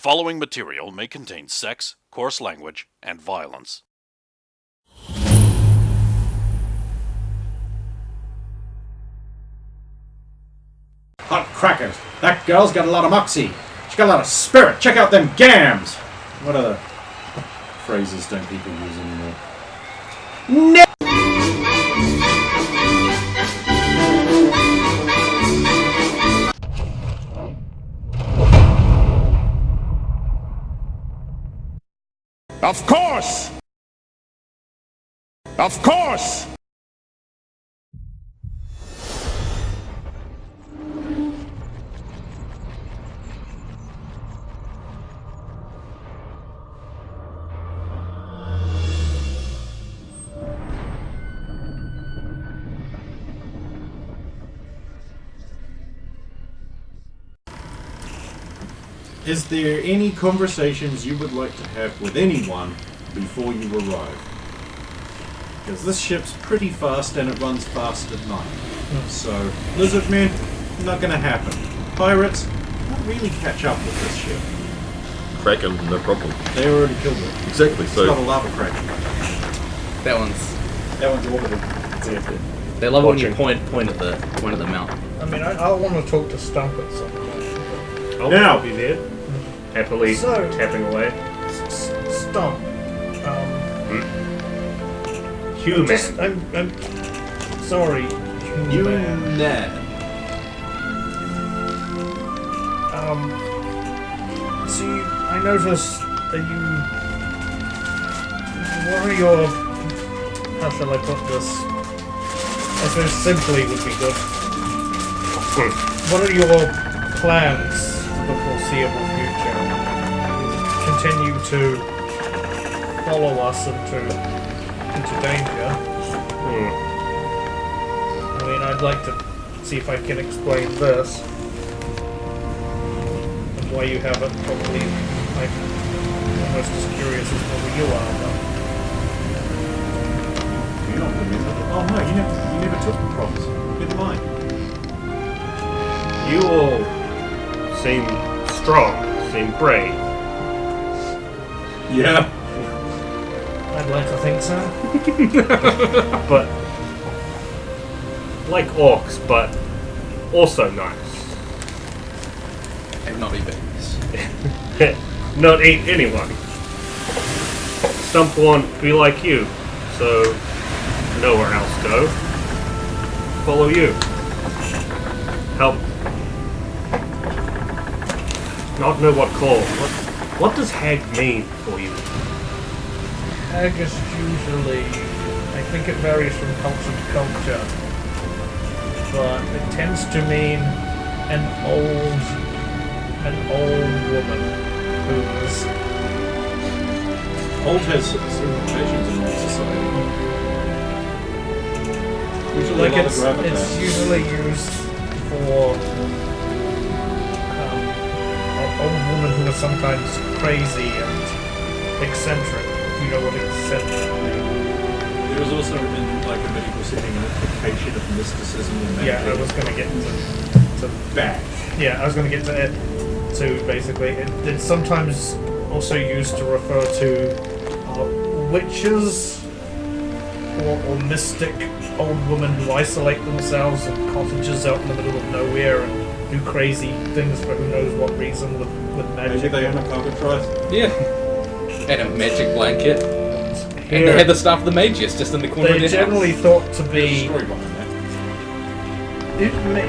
following material may contain sex, coarse language, and violence. Hot crackers! That girl's got a lot of moxie. She's got a lot of spirit. Check out them gams! What other phrases don't people use anymore? No! Of course! Of course! Is there any conversations you would like to have with anyone before you arrive? Because this ship's pretty fast and it runs fast at night. So, lizard men, not gonna happen. Pirates, not really catch up with this ship. Kraken, no problem. They already killed it. Exactly, It's so... not a lava kraken. That one's orbiting. They love it when you point at the mountain. I mean, I want to talk to Stump at some point. Oh, Now! I'll be there. Happily tapping away. Stump. Human. I'm sorry. You Human. Ned. See, I noticed that you. What are your? How shall I put this? I suppose simply would be good. What are your plans for the foreseeable future? Continue to follow us into danger. I mean, I'd like to see if I can explain this and why you haven't. Probably, I'm almost as curious as whether you are. But You don't remember? Oh no, you never took the promise. Never mind. You all seem strong, seem brave. Yeah. I'd like to think so. But like orcs, but also nice. And not eat babies. Not eat anyone. Stump won't be like you, so nowhere else go. Follow you. Help. Not know what call. What does hag mean for you? Hag is usually, I think it varies from culture to culture, but it tends to mean an old woman who's Old has implications in our society. Usually like a lot of it's gravitas. usually used for an old woman who is sometimes crazy and eccentric. If you know what eccentric means. There was also in like a medieval setting an implication of mysticism and magic. Yeah, I was going to get to Bad. Yeah, I was going to get to it too, basically. It's sometimes also used to refer to witches or mystic old women who isolate themselves in cottages out in the middle of nowhere and do crazy things for who knows what reason with magic. Maybe they own a cockatrice. Yeah. And a magic blanket. And Here, they had the staff of the mages just in the corner of they their generally house. thought to There's a be, story behind that.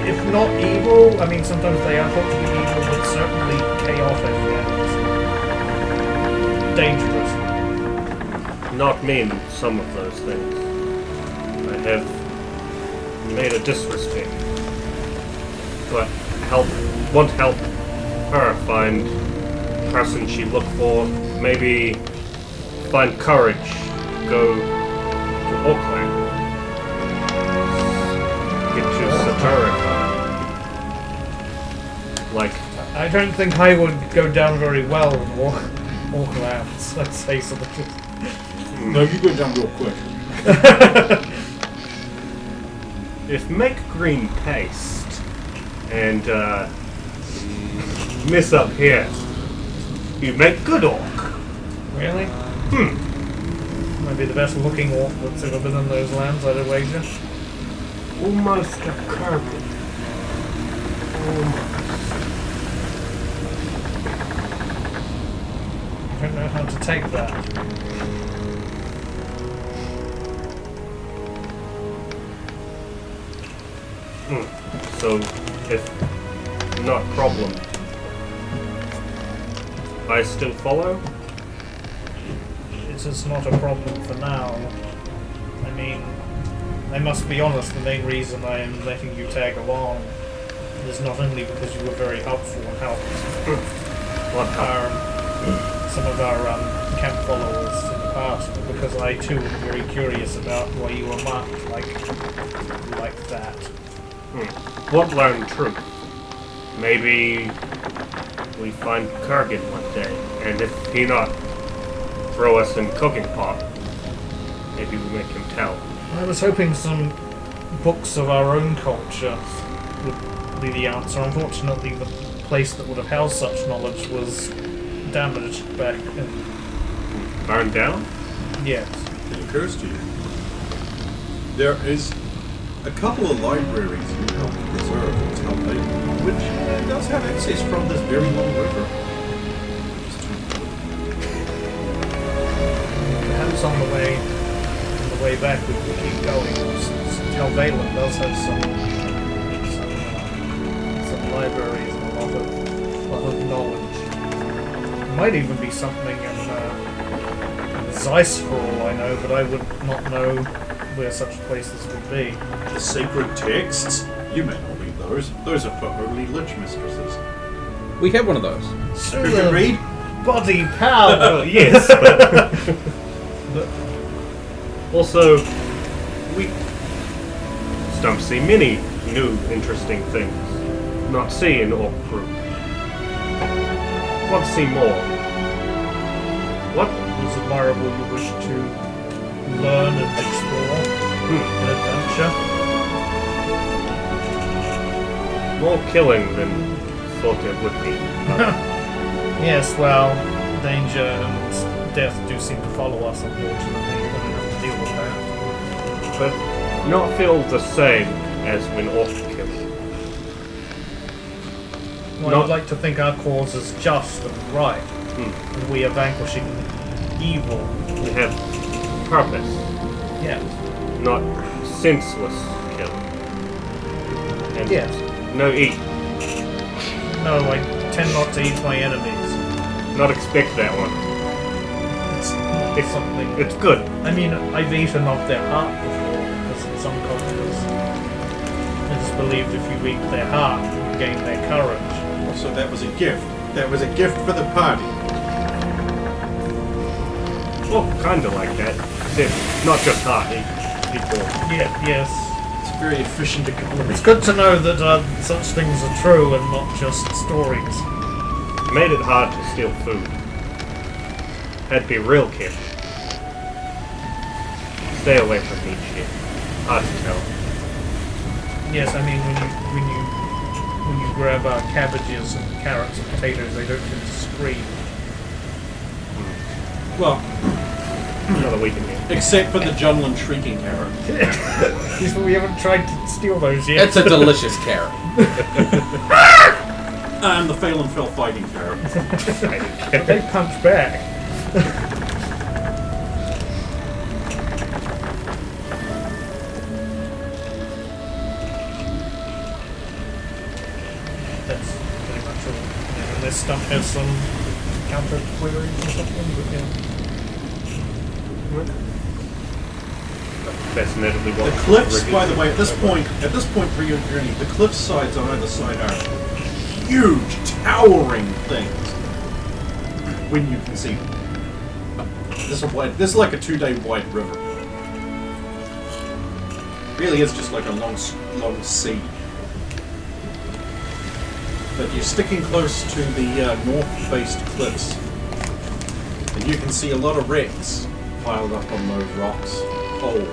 if not evil, I mean sometimes they are thought to be evil, but certainly chaotic and dangerous. Not mean some of those things. I have made a disrespect. But want help her find the person she looked for, maybe find courage, go to Auckland. Get to Satirica. Like, I don't think I would go down very well in Aucklands, let's say something. No, you go down real quick. if make green paste and mess up here, You make good orc. Really? Might be the best looking orc that's ever been in those lands, I'd wager. Almost a carpet. I don't know how to take that. So, if not problem, I still follow? It is not a problem for now. I mean, I must be honest, the main reason I am letting you tag along is not only because you were very helpful and helped some of our camp followers in the past, but because I too am very curious about why you were marked like that. What learned truth? Maybe we find Kurgan one day, and if he not throw us in cooking pot, maybe we make him tell. I was hoping some books of our own culture would be the answer. Unfortunately, the place that would have housed such knowledge was damaged back in... Burned down? Yes. It occurs to you. There is a couple of libraries you helped preserve in Town Lake, which does have access from this very long river. Perhaps on the way back we can keep going. Talvalen does have some libraries and a lot of knowledge. There might even be something in Zeiss for all I know, but I would not know where such places would be. The sacred texts? You may not read those. Those are for only lich mistresses. We have one of those. Who can read? Body power! Yes, but also, we don't see many new, interesting things. Not see in Orc Group. Want to see more. What? It is admirable you wish to learn and explore an adventure. More killing than thought it would be. Yes, well, danger and death do seem to follow us, unfortunately. You're going to have to deal with that. But not feel the same as when Orc kill. Well, I would like to think our cause is just and right, and we are vanquishing evil. We have purpose, Yes. not senseless kill. And Yes. no eat. No, I tend not to eat my enemies. Not expect that one. It's something. It's good. I mean, I've eaten off their heart before, because in some cultures it is believed if you eat their heart, you gain their courage. Also, that was a gift. That was a gift for the party. Well, kinda like that. Except not just heart, people. Yeah, yes. It's very efficient economy. It's good to know that such things are true and not just stories. Made it hard to steal food. Had to be real careful. Stay away from meat shit. Hard to tell. Yes, I mean when you grab cabbages and carrots and potatoes, they don't tend to scream. Well, Another week in here. except for the Junlin shrieking carrot. We haven't tried to steal those yet. It's a delicious carrot. And the Phelan Fell fighting carrot. They punch back. That's pretty much all. Yeah, unless Stump has some counter queries or something, but yeah. Fascinated The what cliffs, by the way, at this point through your journey, the cliff sides on either side are huge, towering things. When you can see them. This is like a 2-day wide river. Really is just like a long sea. But you're sticking close to the north-faced cliffs. And you can see a lot of wrecks piled up on those rocks. Hold.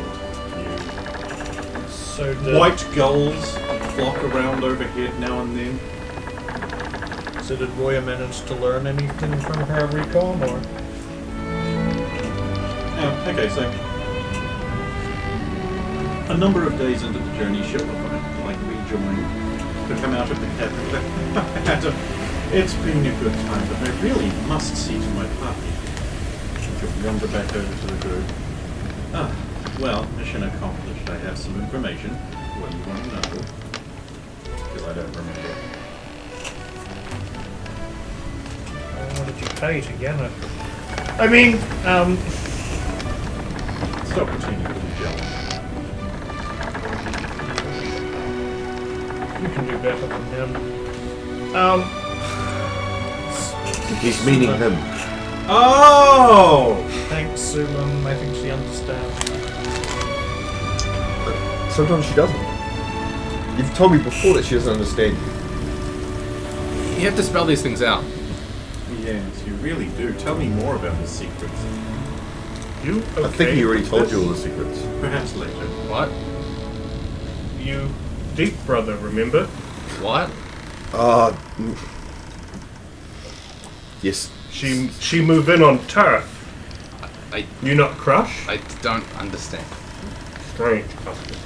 So White gulls flock around overhead now and then. So So did Roya manage to learn anything from her recon, or? Okay, so a number of days into the journey, ship like rejoined to come out of the cabin. It's been a good time, but I really must see to my party. She'll wander back over to the group. Well, mission accomplished. I have some information. What do you want to know? Because I don't remember. What did you pay to get it? I mean, Stop pretending to be jealous. you can do better than him. He's meaning him. Oh! Thanks, Sulam. I think she understands. Sometimes she doesn't. You've told me before that she doesn't understand you. You have to spell these things out. Yes, you really do. Tell me more about the secrets. You okay? I think he already with told this? you all the secrets. Perhaps later. What? You deep brother, remember? What? Yes. She move in on turf. I You not crush? I don't understand. Strange custom.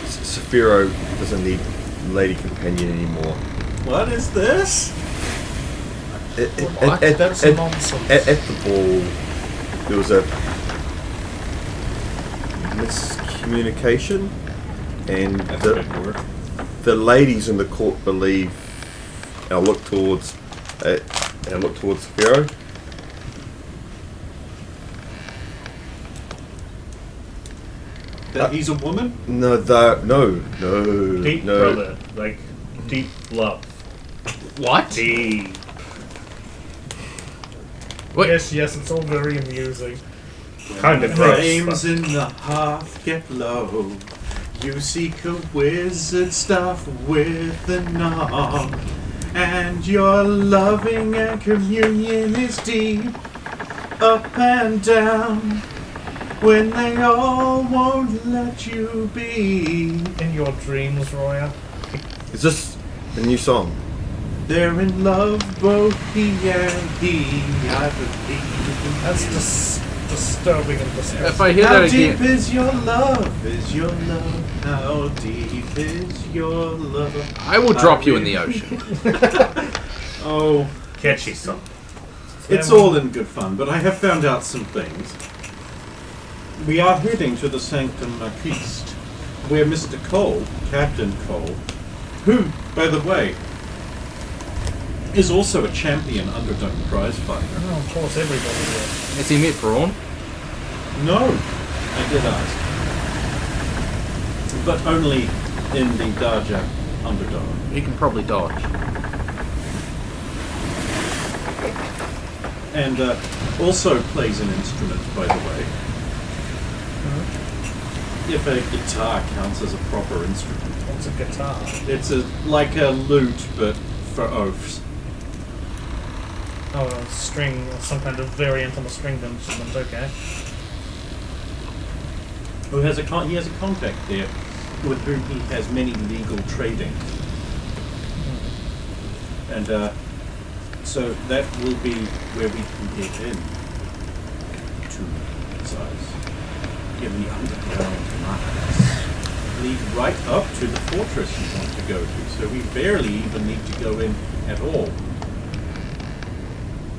Saphiro doesn't need lady companion anymore. What is this? What? That's nonsense. At the ball, there was a miscommunication, and That's a good word. the ladies in the court believe. And I look towards Saphiro. That he's a woman? No. Deep brother, like deep love. What? Deep. What? Yes, it's all very amusing. Kind of gross. Flames but- in the hearth get low. You seek a wizard staff with a knob. And your loving and communion is deep. Up and down. When they all won't let you be. In your dreams, Roya. Is this a new song? They're in love, both he and he, I believe. That's disturbing and disgusting. If I hear How that deep again, is your love? Is your love? How deep is your love? I will drop you in the ocean. Oh, Catchy song. it's all in good fun, but I have found out some things. We are heading to the Sanctum Marquiste, where Mr. Cole, Captain Cole, who, by the way, is also a champion Underdome prize fighter. Oh, of course, everybody will. Has he met Braun? No, I did ask. But only in the Darja Underdome. He can probably dodge. And also plays an instrument, by the way. If a guitar counts as a proper instrument. What's a guitar? It's like a lute, but for oaths. Oh, a string, or some kind of variant on a stringed instrument, okay. Who has he has a contact there with whom he has many legal trading. And so that will be where we can get in to size. In the underground markets. Lead right up to the fortress you want to go to, so we barely even need to go in at all.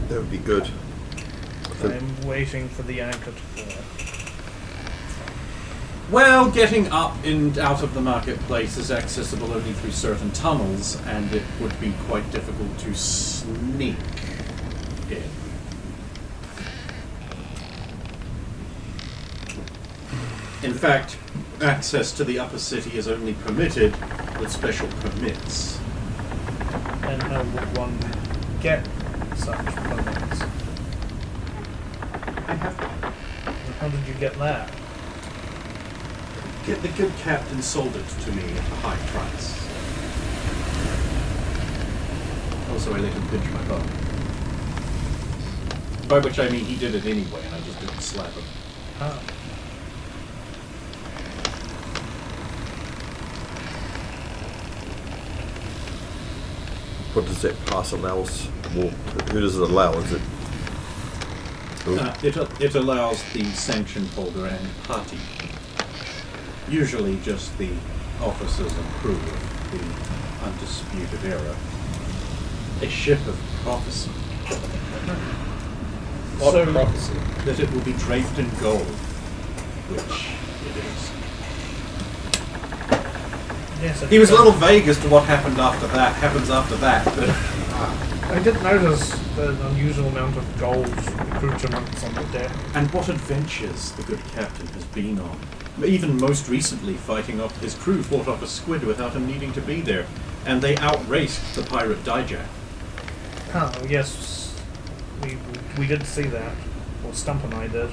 That would be good. I'm waiting for the anchor to fall. Well, getting up and out of the marketplace is accessible only through certain tunnels, and it would be quite difficult to sneak in. In fact, access to the upper city is only permitted with special permits. And how would one get such permits? I have And how did you get that? the good captain sold it to me at a high price. Also, I let him pinch my bum. By which I mean he did it anyway, and I just didn't slap him. Oh. What does that pass allow us? Well, who does it allow? Is it? It allows the sanction holder and party, usually just the officers and crew of the Undisputed Era, a ship of prophecy. What So- prophecy? That it will be draped in gold, which it is. Yes, He was a little vague as to what happens after that, but I did notice an unusual amount of gold accoutrements on the deck. and what adventures the good captain has been on. Even most recently, fighting off his crew fought off a squid without him needing to be there, and they outraced the pirate Dijak. Oh, yes. We did see that. Or Stump and I did.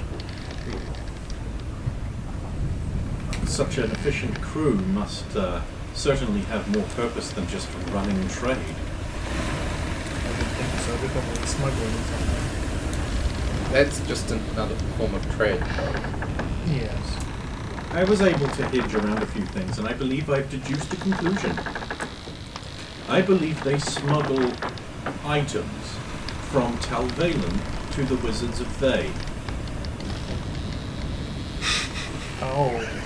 Such an efficient crew must certainly have more purpose than just running trade. I didn't think so. They're probably smuggling or something. That's just another form of trade. Yes. I was able to hedge around a few things, and I believe I've deduced a conclusion. I believe they smuggle items from Talvalen to the Wizards of Thay. Oh.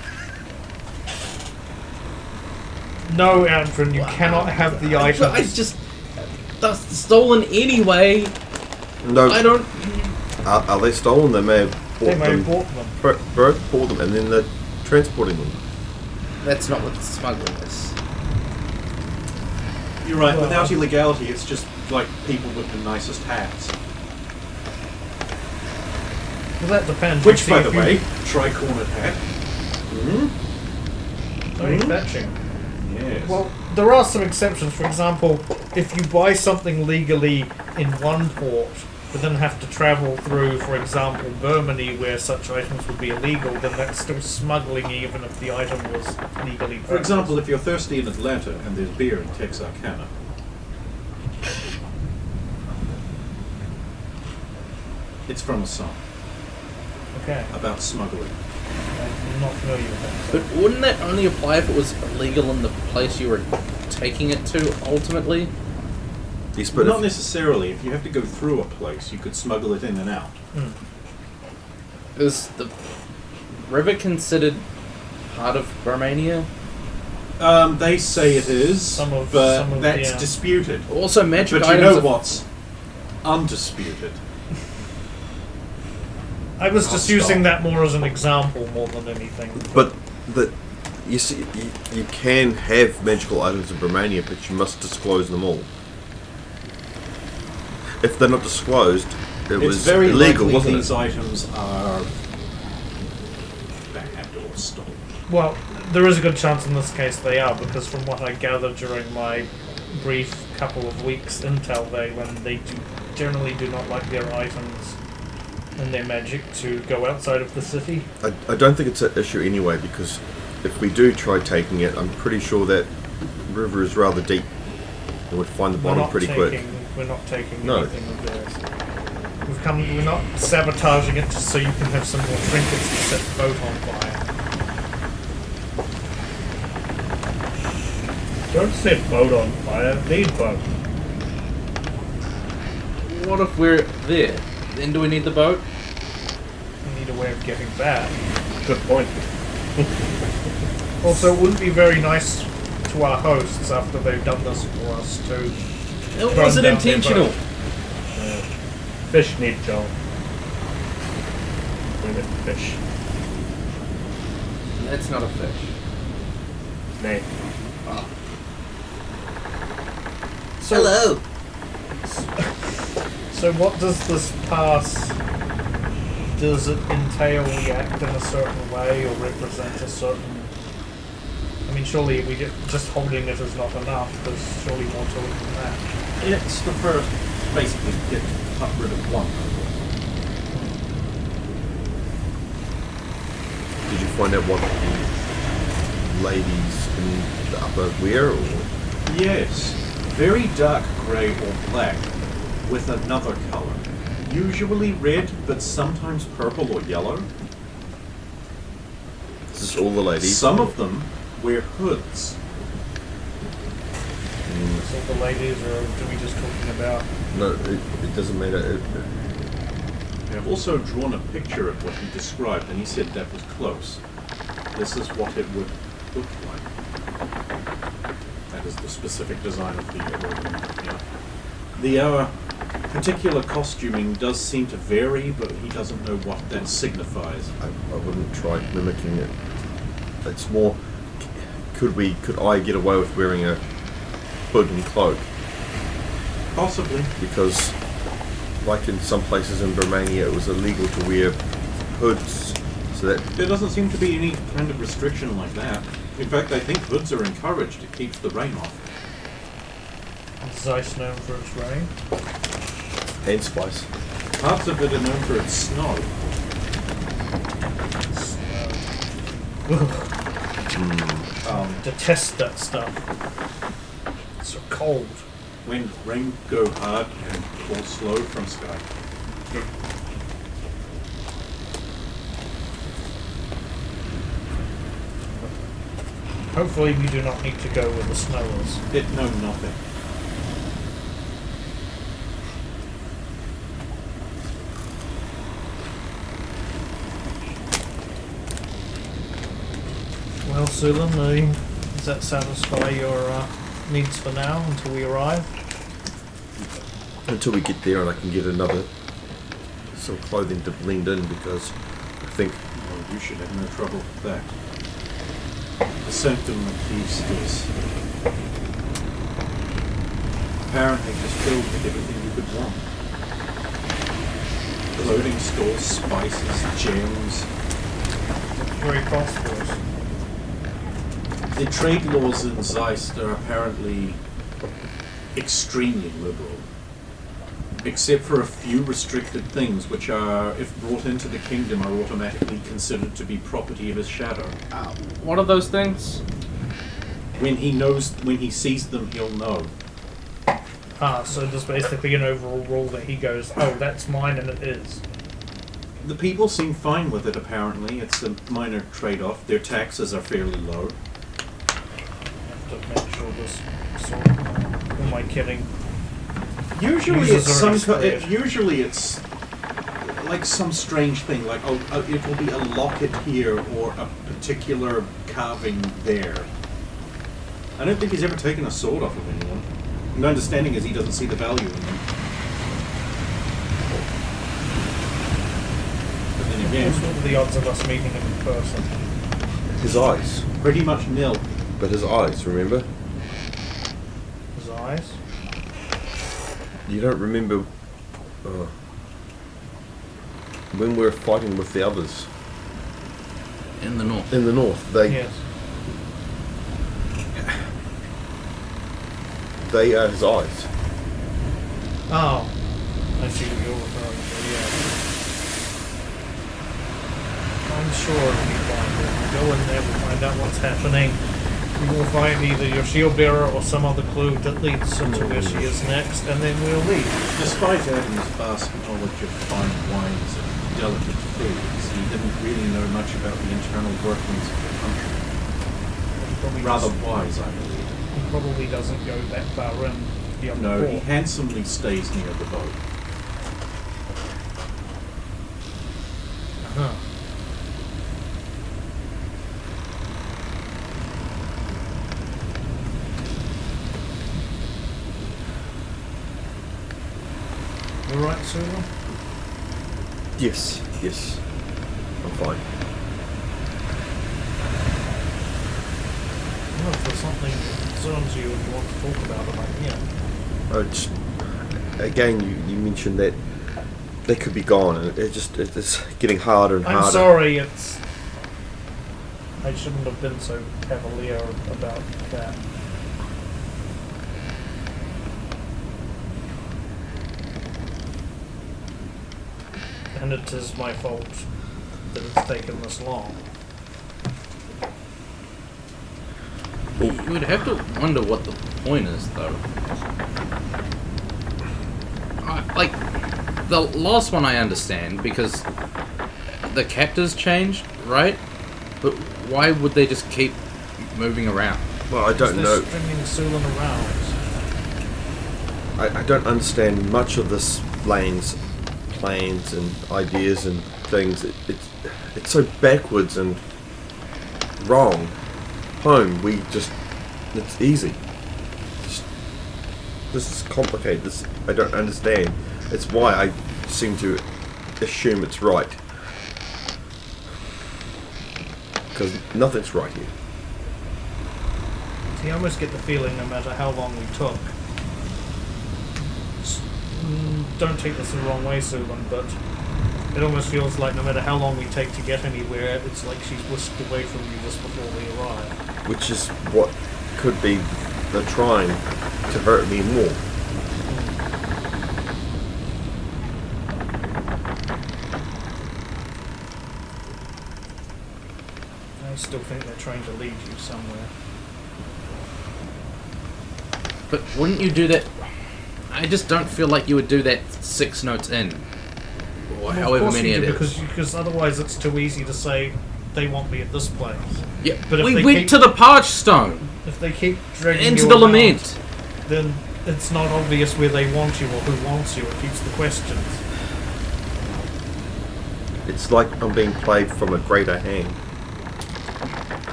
No, Andron, you cannot have the items. I just... That's stolen anyway. No. I don't... Are they stolen? They may have bought They may them. have bought them. Bought them, and then they're transporting them. That's not what the smuggling is. You're right, Well, without illegality, it's just like people with the nicest hats. Well, that depends. Which, You by see, the if way, you- tri-cornered hat. Very fetching. Yes. Well, there are some exceptions. For example, if you buy something legally in one port, but then have to travel through, for example, Germany, where such items would be illegal, then that's still smuggling even if the item was legally purchased. For example, if you're thirsty in Atlanta and there's beer in Texarkana, it's from a song Okay, about smuggling. I'm not familiar with that. But wouldn't that only apply if it was illegal in the place you were taking it to, ultimately? Yes, but Not if, necessarily. If you have to go through a place, you could smuggle it in and out. Is the river considered part of Romania? They say it is, Some of- but that's yeah. disputed. Also, magic But you items... know what's undisputed? I was I'll just using stop. that more as an example more than anything. but you see, you can have magical items in Romania, but you must disclose them all. If they're not disclosed, it It's was very illegal, likely wasn't these it? items are bad or stolen. Well, there is a good chance in this case they are, because from what I gathered during my brief couple of weeks in Talvalen, they generally do not like their items and their magic to go outside of the city. I don't think it's an issue anyway, because if we do try taking it, I'm pretty sure that river is rather deep and would find the bottom pretty quick. We're not taking No. anything of theirs. We're not sabotaging it just so you can have some more trinkets to set the boat on fire. Don't set boat on fire, need boat. What if we're there? Then do we need the boat? We need a way of getting back. Good point. Also, it wouldn't be very nice to our hosts after they've done this for us to It burn wasn't down their intentional. boat. Fish need Joe. Bring it fish. That's not a fish. Nay. So, Hello. So what does this pass? Does it entail we act in a certain way or represent a certain... I mean, surely just holding it is not enough. There's surely more to it than that. It's the first, basically, get rid of one. Did you find out what the ladies in the upper wear, or Yes, very dark grey or black with another colour. Usually red, but sometimes purple or yellow. is this all the ladies? Some of them wear hoods. consult the ladies, or do we just talking about? No, it doesn't matter. I've also drawn a picture of what he described, and he said that was close. This is what it would look like. That is the specific design of the organ. Yeah. The particular costuming does seem to vary, but he doesn't know what that signifies. I wouldn't try mimicking it. It's more, could I get away with wearing a hood and cloak? Possibly. Because, like in some places in Romania, it was illegal to wear hoods, so that... There doesn't seem to be any kind of restriction like that. In fact, I think hoods are encouraged. It keeps the rain off. Is Zeiss known for its rain? Hand spice. Parts of it are known for its snow. Detest that stuff. It's so cold. When rain go hard and fall slow from sky. Hopefully we do not need to go where the snow is. It know nothing. Well, Sulan, does that satisfy your needs for now until we arrive? Until we get there and I can get another some clothing to blend in, because I think... Well, you should have no trouble with that. The symptom of these is apparently just filled with everything you could want. Clothing stores, spices, gems. Very prosperous. The trade laws in Zeist are apparently extremely liberal. Except for a few restricted things, which are, if brought into the kingdom, are automatically considered to be property of his shadow. What are those things? When he sees them, he'll know. So there's basically an overall rule that he goes, oh, that's mine, and it is. The people seem fine with it, apparently. It's a minor trade-off. Their taxes are fairly low. I have to make sure this sort of, who am I kidding? Usually Users it's are expired. usually it's like some strange thing, like it will be a locket here or a particular carving there. I don't think he's ever taken a sword off of anyone. My understanding is he doesn't see the value in them. But then again, What are the odds of us meeting him in person? His eyes. pretty much nil. But his eyes, remember? His eyes? You don't remember when we were fighting with the others In the north. in the north? They Yes. they are his eyes. Oh. I see what you're referring to, yeah. I'm sure it'll be fine. We'll go in there, we'll find out what's happening. We will find either your shield bearer or some other clue that leads her to where she is next, and then we'll leave. Despite Adam's vast knowledge of fine wines and delicate foods, he didn't really know much about the internal workings of the country. He probably Rather doesn't- wise, I believe. He probably doesn't go that far in beyond No, the he port. handsomely stays near the boat. Huh. You alright, Sula? Yes, yes. I'm fine. Well, if there's something that concerns you and you want to talk about it, I'm here. Oh, just, again, you mentioned that they could be gone, and it's getting harder and harder. I'm sorry, it's... I shouldn't have been so cavalier about that. And it is my fault that it's taken this long. You would have to wonder what the point is, though. Like, the last one I understand, because the captors changed, right? But why would they just keep moving around? Well, I don't They're know. stringing Sulan around. I don't understand much of this plans and ideas and things. It's so backwards and wrong. Home, it's easy. This is complicated. I don't understand. It's why I seem to assume it's right. Because nothing's right here. See, I almost get the feeling no matter how long we took, don't take this the wrong way, Sulan, but it almost feels like no matter how long we take to get anywhere, it's like she's whisked away from you just before we arrive. Which is what could be the trying to hurt me more. I still think they're trying to lead you somewhere. But wouldn't you do that? I just don't feel like you would do that 6 notes in. Or Well, however of course many you it do, is. because otherwise it's too easy to say they want me at this place. Yeah, But if we they went keep- to the Parch Stone! If they keep dragging Into you the around, Lament! then it's not obvious where they want you or who wants you. It keeps the questions. It's like I'm being played from a greater hand.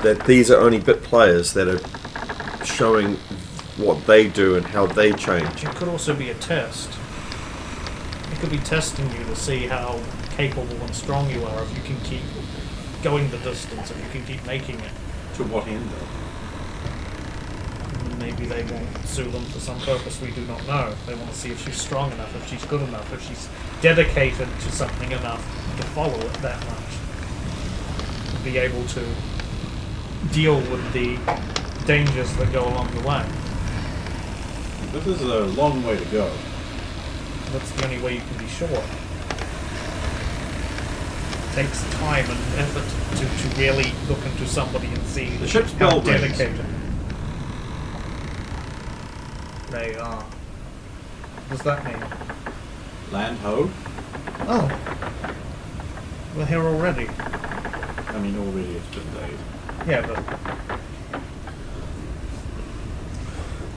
That these are only bit players that are showing what they do and how they change. It could also be a test. It could be testing you to see how capable and strong you are if you can keep going the distance, if you can keep making it. To what end, though? Maybe they want Sulan for some purpose we do not know. They want to see if she's strong enough, if she's good enough, if she's dedicated to something enough to follow it that much. To be able to deal with the dangers that go along the way. This is a long way to go. That's the only way you can be sure. It takes time and effort to really look into somebody and see The ship's how bell rings. dedicated they are. What does that mean? Land ho? Oh. We're here already. I mean, already it's been days. Yeah, but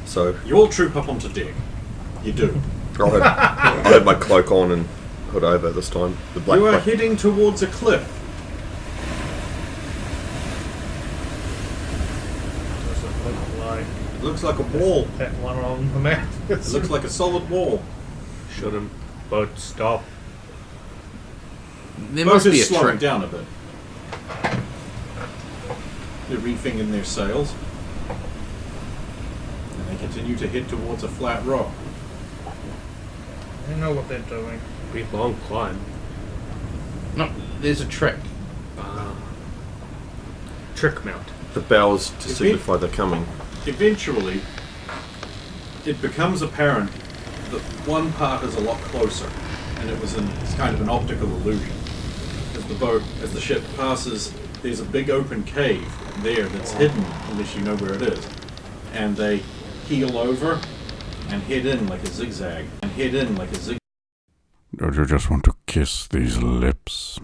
So You all troop up onto deck. You do. I'll have my cloak on and hood over this time. The black You are cloak. heading towards a cliff. does it look like It looks like a wall. that one on the map? It looks like a solid wall. Shouldn't boat stop? There Boat must be a is slowing trick. down a bit. They're reefing their sails. And they continue to head towards a flat rock. They know what they're doing. Be long climb. No, there's a trick. Trick mount. The bells to If signify they're coming. Eventually, it becomes apparent that one part is a lot closer, and it's kind of an optical illusion. As the ship passes, there's a big open cave there that's hidden unless you know where it is. And they heel over and head in like a zigzag. Don't you just want to kiss these lips?